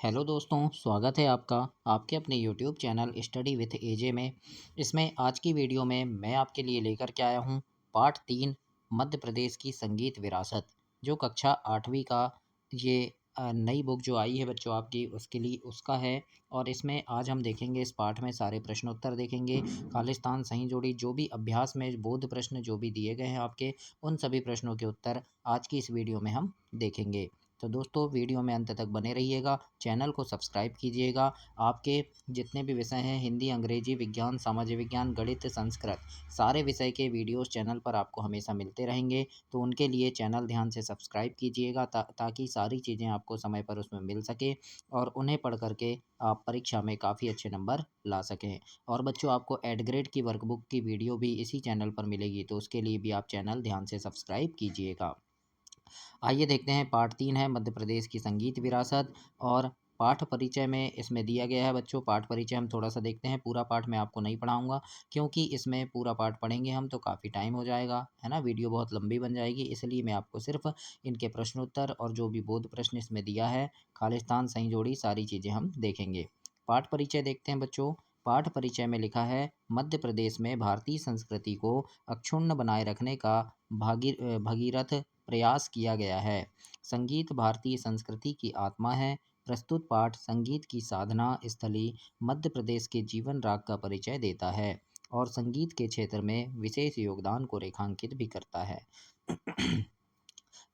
Hello दोस्तों, स्वागत है आपका आपके अपने यूट्यूब चैनल स्टडी विथ एजे में। इसमें आज की वीडियो में मैं आपके लिए लेकर के आया हूँ पार्ट 3 मध्य प्रदेश की संगीत विरासत, जो कक्षा 8वीं का ये नई बुक जो आई है बच्चों आपकी, उसके लिए उसका है। और इसमें आज हम देखेंगे, इस पाठ में सारे प्रश्नोत्तर देखेंगे, खालिस्तान सही जोड़ी, जो भी अभ्यास में बोध प्रश्न जो भी दिए गए हैं आपके, उन सभी प्रश्नों के उत्तर आज की इस वीडियो में हम देखेंगे। तो दोस्तों वीडियो में अंत तक बने रहिएगा, चैनल को सब्सक्राइब कीजिएगा। आपके जितने भी विषय हैं, हिंदी, अंग्रेजी, विज्ञान, सामाजिक विज्ञान, गणित, संस्कृत, सारे विषय के वीडियोस चैनल पर आपको हमेशा मिलते रहेंगे। तो उनके लिए चैनल ध्यान से सब्सक्राइब कीजिएगा ताकि सारी चीज़ें आपको समय पर उसमें मिल सके और उन्हें पढ़ करके आप परीक्षा में काफ़ी अच्छे नंबर ला सकें। और बच्चों आपको एड ग्रेड की वर्कबुक की वीडियो भी इसी चैनल पर मिलेगी, तो उसके लिए भी आप चैनल ध्यान से सब्सक्राइब कीजिएगा। आइए देखते हैं, पार्ट 3 है मध्य प्रदेश की संगीत विरासत। और पाठ परिचय में इसमें दिया गया है बच्चों, पाठ परिचय हम थोड़ा सा देखते हैं। पूरा पाठ मैं आपको नहीं पढ़ाऊंगा, क्योंकि इसमें पूरा पाठ पढ़ेंगे हम तो काफ़ी टाइम हो जाएगा, है ना, वीडियो बहुत लंबी बन जाएगी। इसलिए मैं आपको सिर्फ इनके प्रश्नोत्तर और जो भी बोध प्रश्न इसमें दिया है, खालिस्तान सही जोड़ी, सारी चीज़ें हम देखेंगे। पाठ परिचय देखते हैं बच्चों। पाठ परिचय में लिखा है, मध्य प्रदेश में भारतीय संस्कृति को अक्षुण्ण बनाए रखने का भगीरथ प्रयास किया गया है। संगीत भारतीय संस्कृति की आत्मा है। प्रस्तुत पाठ संगीत की साधना स्थली मध्य प्रदेश के जीवन राग का परिचय देता है और संगीत के क्षेत्र में विशेष योगदान को रेखांकित भी करता है।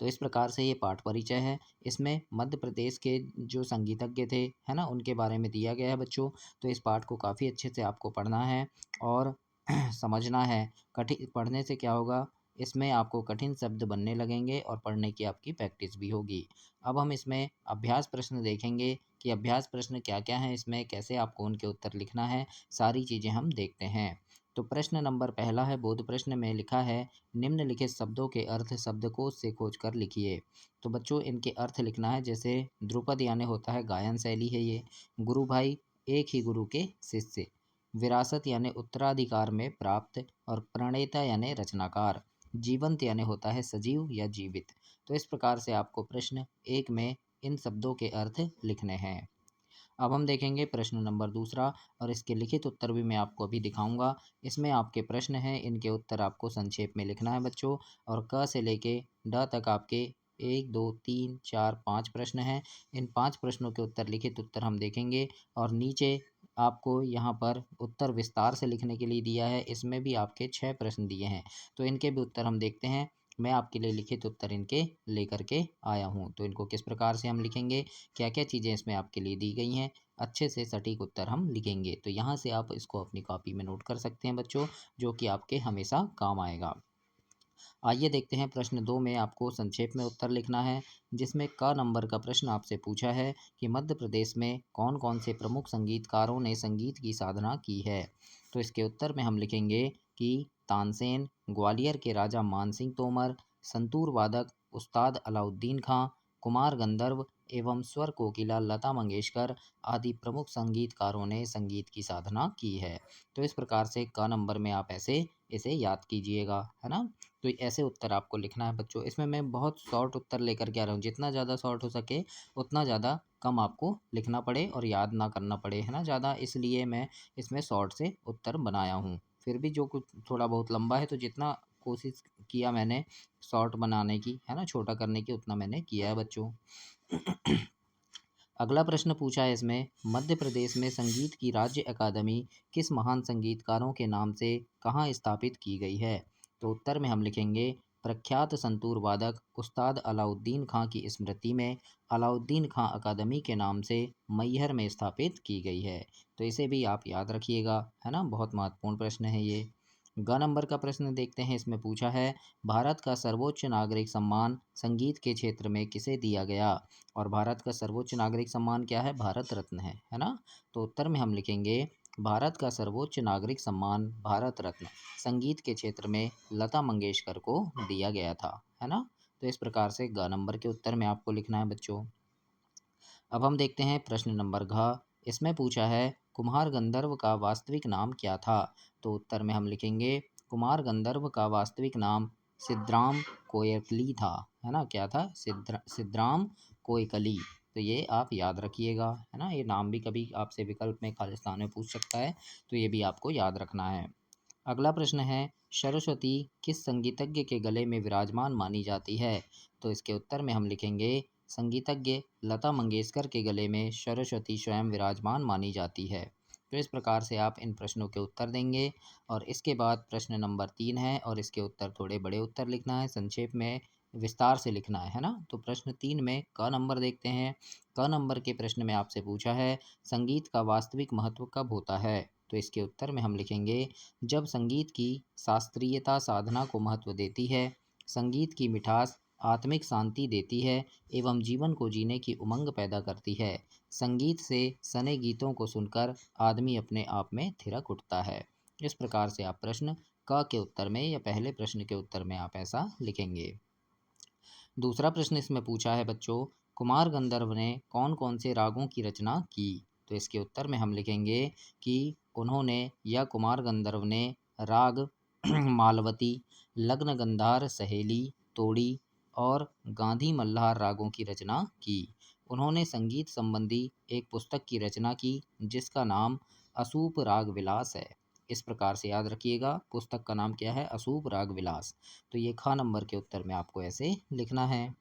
तो इस प्रकार से ये पाठ परिचय है। इसमें मध्य प्रदेश के जो संगीतज्ञ थे, है ना, उनके बारे में दिया गया है बच्चों। तो इस पाठ को काफ़ी अच्छे से आपको पढ़ना है और समझना है। कठिन पढ़ने से क्या होगा, इसमें आपको कठिन शब्द बनने लगेंगे और पढ़ने की आपकी प्रैक्टिस भी होगी। अब हम इसमें अभ्यास प्रश्न देखेंगे कि अभ्यास प्रश्न क्या क्या हैं, इसमें कैसे आपको उनके उत्तर लिखना है, सारी चीज़ें हम देखते हैं। तो प्रश्न नंबर पहला है, बोध प्रश्न में लिखा है, निम्नलिखित शब्दों के अर्थ शब्दकोश से खोज कर लिखिए। तो बच्चों इनके अर्थ लिखना है। जैसे ध्रुपद यानी होता है गायन शैली है ये। गुरु भाई, एक ही गुरु के शिष्य। विरासत यानी उत्तराधिकार में प्राप्त। और प्रणेता यानी रचनाकार। जीवंत यानी होता है सजीव या जीवित। तो इस प्रकार से आपको प्रश्न एक में इन शब्दों के अर्थ लिखने हैं। अब हम देखेंगे प्रश्न नंबर दूसरा, और इसके लिखित उत्तर भी मैं आपको अभी दिखाऊंगा। इसमें आपके प्रश्न हैं, इनके उत्तर आपको संक्षेप में लिखना है बच्चों। और क से लेके ड तक आपके 1 2 3 4 5 प्रश्न हैं। इन 5 प्रश्नों के उत्तर, लिखित उत्तर हम देखेंगे। और नीचे आपको यहाँ पर उत्तर विस्तार से लिखने के लिए दिया है, इसमें भी आपके 6 प्रश्न दिए हैं, तो इनके भी उत्तर हम देखते हैं। मैं आपके लिए लिखित उत्तर इनके लेकर के आया हूँ। तो इनको किस प्रकार से हम लिखेंगे, क्या क्या चीज़ें इसमें आपके लिए दी गई हैं, अच्छे से सटीक उत्तर हम लिखेंगे। तो यहाँ से आप इसको अपनी कॉपी में नोट कर सकते हैं बच्चों, जो कि आपके हमेशा काम आएगा। आइए देखते हैं, प्रश्न 2 में आपको संक्षेप में उत्तर लिखना है, जिसमें क नंबर का प्रश्न आपसे पूछा है कि मध्य प्रदेश में कौन कौन से प्रमुख संगीतकारों ने संगीत की साधना की है। तो इसके उत्तर में हम लिखेंगे कि तानसेन, ग्वालियर के राजा मानसिंह तोमर, संतूर वादक उस्ताद अलाउद्दीन खां, कुमार गंधर्व एवं स्वर कोकिला लता मंगेशकर आदि प्रमुख संगीतकारों ने संगीत की साधना की है। तो इस प्रकार से क नंबर में आप ऐसे इसे याद कीजिएगा, है ना। तो ऐसे उत्तर आपको लिखना है बच्चों। इसमें मैं बहुत शॉर्ट उत्तर लेकर के आ रहा हूँ, जितना ज़्यादा शॉर्ट हो सके उतना ज़्यादा कम आपको लिखना पड़े और याद ना करना पड़े, है ना, ज़्यादा, इसलिए मैं इसमें शॉर्ट से उत्तर बनाया हूँ। फिर भी जो कुछ थोड़ा बहुत लंबा है, तो जितना कोशिश किया मैंने शॉर्ट बनाने की, है ना, छोटा करने की, उतना मैंने किया है बच्चों। अगला प्रश्न पूछा है इसमें, मध्य प्रदेश में संगीत की राज्य अकादमी किस महान संगीतकारों के नाम से कहाँ स्थापित की गई है। तो उत्तर में हम लिखेंगे, प्रख्यात संतूर वादक उस्ताद अलाउद्दीन खां की स्मृति में अलाउद्दीन खां अकादमी के नाम से मैहर में स्थापित की गई है। तो इसे भी आप याद रखिएगा, है ना, बहुत महत्वपूर्ण प्रश्न है ये। ग नंबर का प्रश्न देखते हैं। इसमें पूछा है, भारत का सर्वोच्च नागरिक सम्मान संगीत के क्षेत्र में किसे दिया गया। और भारत का सर्वोच्च नागरिक सम्मान क्या है, भारत रत्न है ना। तो उत्तर में हम लिखेंगे, भारत का सर्वोच्च नागरिक सम्मान भारत रत्न संगीत के क्षेत्र में लता मंगेशकर को दिया गया था, है ना। तो इस प्रकार से ग नंबर के उत्तर में आपको लिखना है बच्चों। अब हम देखते हैं प्रश्न नंबर घ। इसमें पूछा है, कुमार गंधर्व का वास्तविक नाम क्या था। तो उत्तर में हम लिखेंगे, कुमार गंधर्व का वास्तविक नाम सिद्धराम कोयकली था, है ना, क्या था, सिद्धराम कोयकली। तो ये आप याद रखिएगा, है ना। ये नाम भी कभी आपसे विकल्प में खालिस्तान में पूछ सकता है, तो ये भी आपको याद रखना है। अगला प्रश्न है, सरस्वती किस संगीतज्ञ के गले में विराजमान मानी जाती है? तो इसके उत्तर में हम लिखेंगे, संगीतज्ञ लता मंगेशकर के गले में सरस्वती स्वयं विराजमान मानी जाती है। तो इस प्रकार से आप इन प्रश्नों के उत्तर देंगे। और इसके बाद प्रश्न नंबर 3 है, और इसके उत्तर थोड़े बड़े उत्तर लिखना है, संक्षेप में विस्तार से लिखना है ना। तो प्रश्न 3 में क नंबर देखते हैं। क नंबर के प्रश्न में आपसे पूछा है, संगीत का वास्तविक महत्व कब होता है? तो इसके उत्तर में हम लिखेंगे, जब संगीत की शास्त्रीयता साधना को महत्व देती है, संगीत की मिठास आत्मिक शांति देती है एवं जीवन को जीने की उमंग पैदा करती है। संगीत से सने गीतों को सुनकर आदमी अपने आप में थिरक उठता है। इस प्रकार से आप प्रश्न क के उत्तर में या पहले प्रश्न के उत्तर में आप ऐसा लिखेंगे। दूसरा प्रश्न इसमें पूछा है बच्चों, कुमार गंधर्व ने कौन कौन से रागों की रचना की? तो इसके उत्तर में हम लिखेंगे कि उन्होंने या कुमार गंधर्व ने राग मालवती, लग्न गंधार, सहेली, तोड़ी और गांधी मल्हार रागों की रचना की। उन्होंने संगीत संबंधी एक पुस्तक की रचना की जिसका नाम असूप राग विलास है। इस प्रकार से याद रखिएगा, पुस्तक का नाम क्या है? असूप राग विलास। तो ये ख नंबर के उत्तर में आपको ऐसे लिखना है।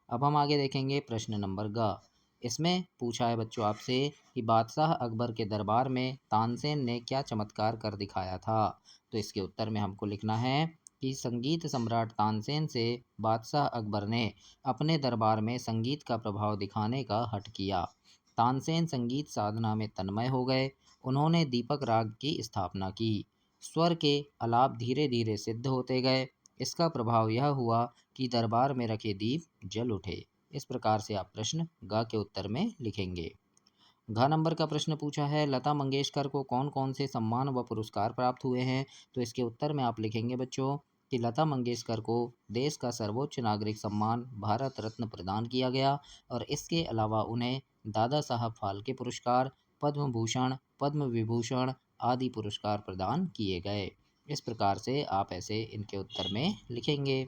अब हम आगे देखेंगे प्रश्न नंबर ग। इसमें पूछा है बच्चों आपसे कि बादशाह अकबर के दरबार में तानसेन ने क्या चमत्कार कर दिखाया था? तो इसके उत्तर में हमको लिखना है कि संगीत सम्राट तानसेन से बादशाह अकबर ने अपने दरबार में संगीत का प्रभाव दिखाने का हठ किया। तानसेन संगीत साधना में तन्मय हो गए। उन्होंने दीपक राग की स्थापना की। स्वर के आलाप धीरे धीरे सिद्ध होते गए। इसका प्रभाव यह हुआ कि दरबार में रखे दीप जल उठे। इस प्रकार से आप प्रश्न ग के उत्तर में लिखेंगे। घ नंबर का प्रश्न पूछा है, लता मंगेशकर को कौन कौन से सम्मान व पुरस्कार प्राप्त हुए हैं? तो इसके उत्तर में आप लिखेंगे बच्चों कि लता मंगेशकर को देश का सर्वोच्च नागरिक सम्मान भारत रत्न प्रदान किया गया, और इसके अलावा उन्हें दादा साहब फाल्के पुरस्कार, पद्म भूषण, पद्म विभूषण आदि पुरस्कार प्रदान किए गए। इस प्रकार से आप ऐसे इनके उत्तर में लिखेंगे।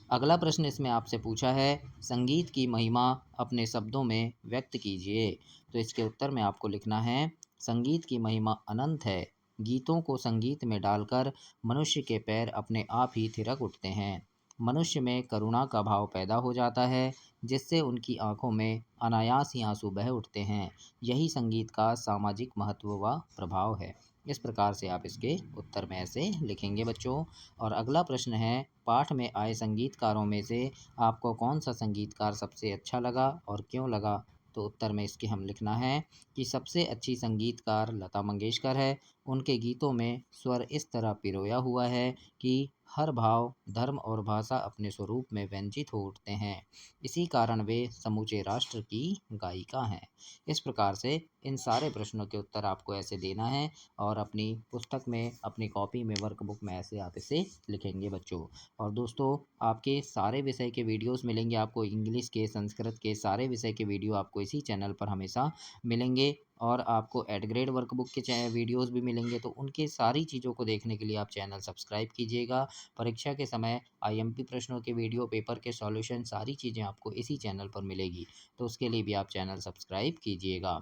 अगला प्रश्न इसमें आपसे पूछा है, संगीत की महिमा अपने शब्दों में व्यक्त कीजिए। तो इसके उत्तर में आपको लिखना है, संगीत की महिमा अनंत है। गीतों को संगीत में डालकर मनुष्य के पैर अपने आप ही थिरक उठते हैं। मनुष्य में करुणा का भाव पैदा हो जाता है, जिससे उनकी आंखों में अनायास ही आंसू बह उठते हैं। यही संगीत का सामाजिक महत्व व प्रभाव है। इस प्रकार से आप इसके उत्तर में ऐसे लिखेंगे बच्चों। और अगला प्रश्न है, पाठ में आए संगीतकारों में से आपको कौन सा संगीतकार सबसे अच्छा लगा और क्यों लगा? तो उत्तर में इसके हम लिखना है कि सबसे अच्छी संगीतकार लता मंगेशकर है। उनके गीतों में स्वर इस तरह पिरोया हुआ है कि हर भाव, धर्म और भाषा अपने स्वरूप में व्यंजित हो उठते हैं। इसी कारण वे समूचे राष्ट्र की गायिका हैं। इस प्रकार से इन सारे प्रश्नों के उत्तर आपको ऐसे देना है, और अपनी पुस्तक में, अपनी कॉपी में, वर्कबुक में ऐसे आप इसे लिखेंगे बच्चों। और दोस्तों, आपके सारे विषय के वीडियोस मिलेंगे आपको, इंग्लिश के, संस्कृत के सारे विषय के वीडियो आपको इसी चैनल पर हमेशा मिलेंगे। और आपको एड ग्रेड वर्कबुक के वीडियोस भी मिलेंगे, तो उनके सारी चीज़ों को देखने के लिए आप चैनल सब्सक्राइब कीजिएगा। परीक्षा के समय आईएमपी प्रश्नों के वीडियो, पेपर के सॉल्यूशन, सारी चीज़ें आपको इसी चैनल पर मिलेगी, तो उसके लिए भी आप चैनल सब्सक्राइब कीजिएगा।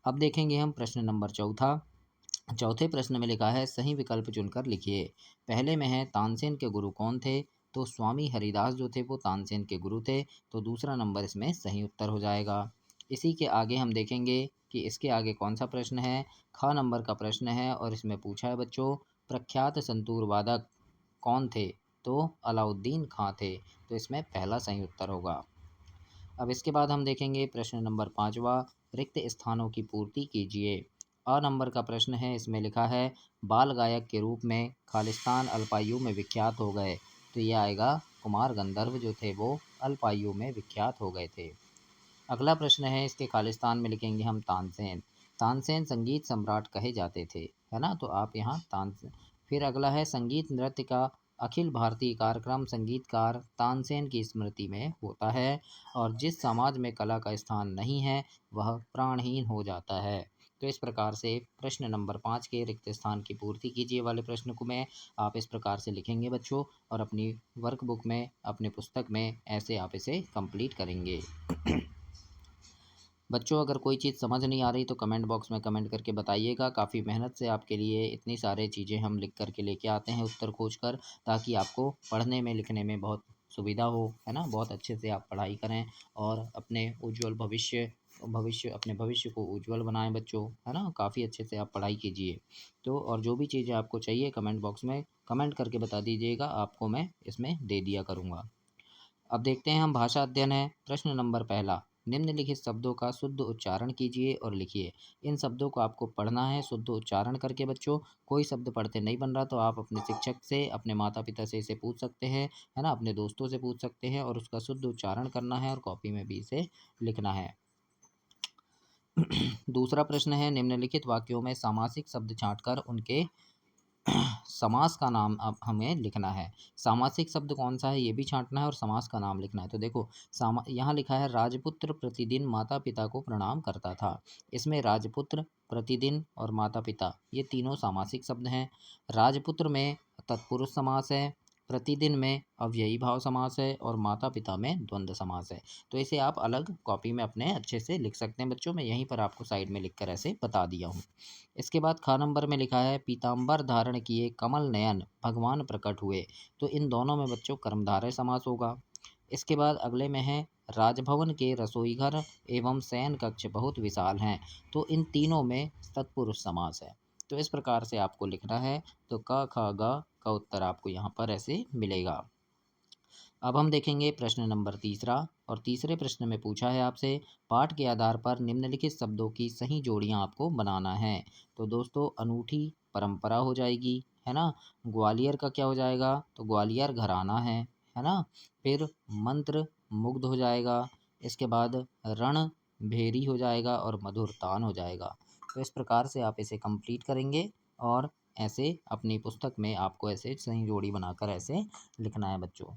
अब देखेंगे हम प्रश्न नंबर चौथा। चौथे प्रश्न में लिखा है, सही विकल्प चुनकर लिखिए। पहले में है, तानसेन के गुरु कौन थे? तो स्वामी हरिदास जो थे वो तानसेन के गुरु थे। तो दूसरा नंबर इसमें सही उत्तर हो जाएगा। इसी के आगे हम देखेंगे कि इसके आगे कौन सा प्रश्न है। ख नंबर का प्रश्न है, और इसमें पूछा है बच्चों, प्रख्यात संतूर वादक कौन थे? तो अलाउद्दीन खां थे। तो इसमें पहला सही उत्तर होगा। अब इसके बाद हम देखेंगे प्रश्न नंबर 5वां, रिक्त स्थानों की पूर्ति कीजिए। अ नंबर का प्रश्न है, इसमें लिखा है, बाल गायक के रूप में खालिस्तान अल्पायु में विख्यात हो गए। तो ये आएगा, कुमार गंधर्व जो थे वो अल्पायु में विख्यात हो गए थे। अगला प्रश्न है, इसके खालिस्तान में लिखेंगे हम तानसेन। तानसेन संगीत सम्राट कहे जाते थे, है ना। तो आप यहाँ तानसेन। फिर अगला है, संगीत नृत्य का अखिल भारतीय कार्यक्रम संगीतकार तानसेन की स्मृति में होता है, और जिस समाज में कला का स्थान नहीं है वह प्राणहीन हो जाता है। तो इस प्रकार से प्रश्न नंबर 5 के रिक्त स्थान की पूर्ति कीजिए वाले प्रश्न को मैं आप इस प्रकार से लिखेंगे बच्चों, और अपनी वर्कबुक में, अपनी पुस्तक में ऐसे आप इसे कंप्लीट करेंगे। बच्चों अगर कोई चीज़ समझ नहीं आ रही तो कमेंट बॉक्स में कमेंट करके बताइएगा। काफ़ी मेहनत से आपके लिए इतनी सारी चीज़ें हम लिख कर के लेके आते हैं उत्तर खोज कर, ताकि आपको पढ़ने में लिखने में बहुत सुविधा हो, है ना? बहुत अच्छे से आप पढ़ाई करें और अपने उज्ज्वल अपने भविष्य को उज्ज्वल बनाएँ बच्चों, है ना? काफ़ी अच्छे से आप पढ़ाई कीजिए। तो और जो भी चीज़ें आपको चाहिए कमेंट बॉक्स में कमेंट करके बता दीजिएगा, आपको मैं इसमें दे दिया करूँगा। अब देखते हैं हम भाषा अध्ययन है। प्रश्न नंबर पहला, निम्नलिखित शब्दों का शुद्ध उच्चारण कीजिए और लिखिए। इन शब्दों को आपको पढ़ना है शुद्ध उच्चारण करके बच्चों। कोई शब्द पढ़ते नहीं बन रहा तो आप अपने शिक्षक से, अपने माता पिता से इसे पूछ सकते हैं, है ना? अपने दोस्तों से पूछ सकते हैं और उसका शुद्ध उच्चारण करना है और कॉपी में भी इसे लिखना है। दूसरा प्रश्न है, निम्नलिखित वाक्यों में सामासिक शब्द छांटकर उनके समास का नाम अब हमें लिखना है। सामासिक शब्द कौन सा है ये भी छाँटना है और समास का नाम लिखना है। तो देखो यहाँ लिखा है, राजपुत्र प्रतिदिन माता पिता को प्रणाम करता था। इसमें राजपुत्र, प्रतिदिन और माता पिता ये तीनों सामासिक शब्द हैं। राजपुत्र में तत्पुरुष समास है, प्रतिदिन में अव्ययी भाव समास है और माता पिता में द्वंद्व समास है। तो इसे आप अलग कॉपी में अपने अच्छे से लिख सकते हैं बच्चों। मैं यहीं पर आपको साइड में लिख कर ऐसे बता दिया हूँ। इसके बाद ख नंबर में लिखा है, पीताम्बर धारण किए कमल नयन भगवान प्रकट हुए। तो इन दोनों में बच्चों कर्मधारय समास होगा। इसके बाद अगले में है, राजभवन के रसोईघर एवं शयन कक्ष बहुत विशाल हैं। तो इन तीनों में तत्पुरुष समास है। तो इस प्रकार से आपको लिखना है। तो क ख ग का उत्तर आपको यहाँ पर ऐसे मिलेगा। अब हम देखेंगे प्रश्न नंबर तीसरा, और तीसरे प्रश्न में पूछा है आपसे, पाठ के आधार पर निम्नलिखित शब्दों की सही जोड़ियां आपको बनाना है। तो दोस्तों अनूठी परंपरा हो जाएगी, है ना? ग्वालियर का क्या हो जाएगा? तो ग्वालियर घराना है ना? फिर मंत्र मुग्ध हो जाएगा। इसके बाद रण भेरी हो जाएगा और मधुर तान हो जाएगा। तो इस प्रकार से आप इसे कंप्लीट करेंगे और ऐसे अपनी पुस्तक में आपको ऐसे सही जोड़ी बनाकर ऐसे लिखना है बच्चों।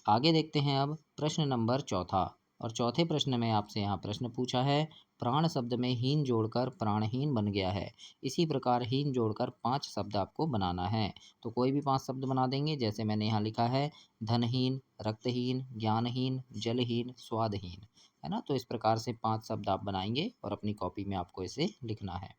आगे देखते हैं अब प्रश्न नंबर चौथा, और चौथे प्रश्न में आपसे यहाँ प्रश्न पूछा है, प्राण शब्द में हीन जोड़कर प्राणहीन बन गया है। इसी प्रकार हीन जोड़कर 5 शब्द आपको बनाना है। तो कोई भी 5 शब्द बना देंगे, जैसे मैंने यहाँ लिखा है, धनहीन, रक्तहीन, ज्ञानहीन, जलहीन, स्वादहीन, है ना? तो इस प्रकार से 5 शब्द आप बनाएंगे और अपनी कॉपी में आपको इसे लिखना है।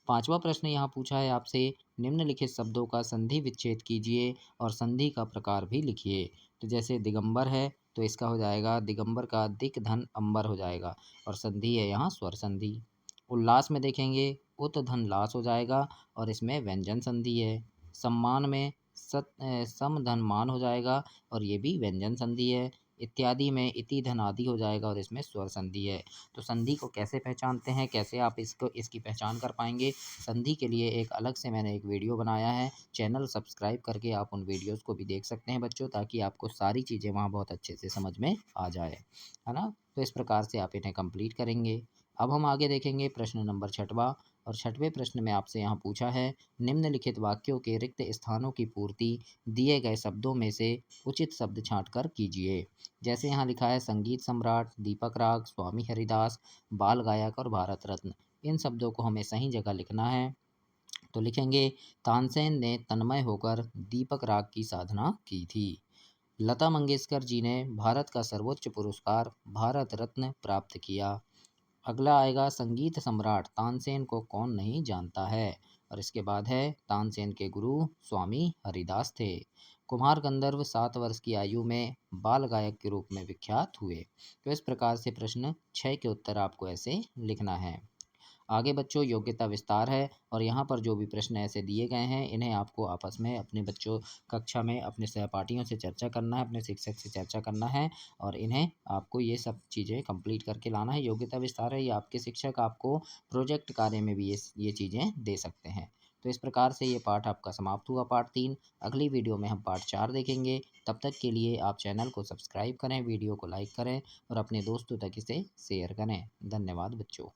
पांचवा प्रश्न यहाँ पूछा है आपसे, निम्नलिखित शब्दों का संधि विच्छेद कीजिए और संधि का प्रकार भी लिखिए। तो जैसे दिगंबर है तो इसका हो जाएगा, दिगंबर का दिक धन अंबर हो जाएगा और संधि है यहाँ स्वर संधि। उल्लास में देखेंगे, उत धन लास हो जाएगा और इसमें व्यंजन संधि है। सम्मान में सम धन मान हो जाएगा और ये भी व्यंजन संधि है। इत्यादि में इति धन आदि हो जाएगा और इसमें स्वर संधि है। तो संधि को कैसे पहचानते हैं, कैसे आप इसकी पहचान कर पाएंगे, संधि के लिए एक अलग से मैंने एक वीडियो बनाया है। चैनल सब्सक्राइब करके आप उन वीडियोस को भी देख सकते हैं बच्चों, ताकि आपको सारी चीज़ें वहाँ बहुत अच्छे से समझ में आ जाए, है ना? तो इस प्रकार से आप इन्हें कंप्लीट करेंगे। अब हम आगे देखेंगे प्रश्न नंबर छठवा, और छठवें प्रश्न में आपसे यहाँ पूछा है, निम्नलिखित वाक्यों के रिक्त स्थानों की पूर्ति दिए गए शब्दों में से उचित शब्द छांटकर कीजिए। जैसे यहाँ लिखा है, संगीत सम्राट, दीपक राग, स्वामी हरिदास, बाल गायक और भारत रत्न। इन शब्दों को हमें सही जगह लिखना है। तो लिखेंगे, तानसेन ने तन्मय होकर दीपक राग की साधना की थी। लता मंगेशकर जी ने भारत का सर्वोच्च पुरस्कार भारत रत्न प्राप्त किया। अगला आएगा, संगीत सम्राट तानसेन को कौन नहीं जानता है। और इसके बाद है, तानसेन के गुरु स्वामी हरिदास थे। कुमार गंधर्व 7 वर्ष की आयु में बाल गायक के रूप में विख्यात हुए। तो इस प्रकार से प्रश्न 6 के उत्तर आपको ऐसे लिखना है। आगे बच्चों योग्यता विस्तार है, और यहाँ पर जो भी प्रश्न ऐसे दिए गए हैं इन्हें आपको आपस में अपने बच्चों कक्षा में अपने सहपाठियों से चर्चा करना है, अपने शिक्षक से चर्चा करना है, और इन्हें आपको ये सब चीज़ें कंप्लीट करके लाना है। योग्यता विस्तार है, ये आपके शिक्षक आपको प्रोजेक्ट कार्य में भी ये चीज़ें दे सकते हैं। तो इस प्रकार से ये पाठ आपका समाप्त हुआ, पाठ 3। अगली वीडियो में हम पाठ 4 देखेंगे। तब तक के लिए आप चैनल को सब्सक्राइब करें, वीडियो को लाइक करें और अपने दोस्तों तक इसे शेयर करें। धन्यवाद बच्चों।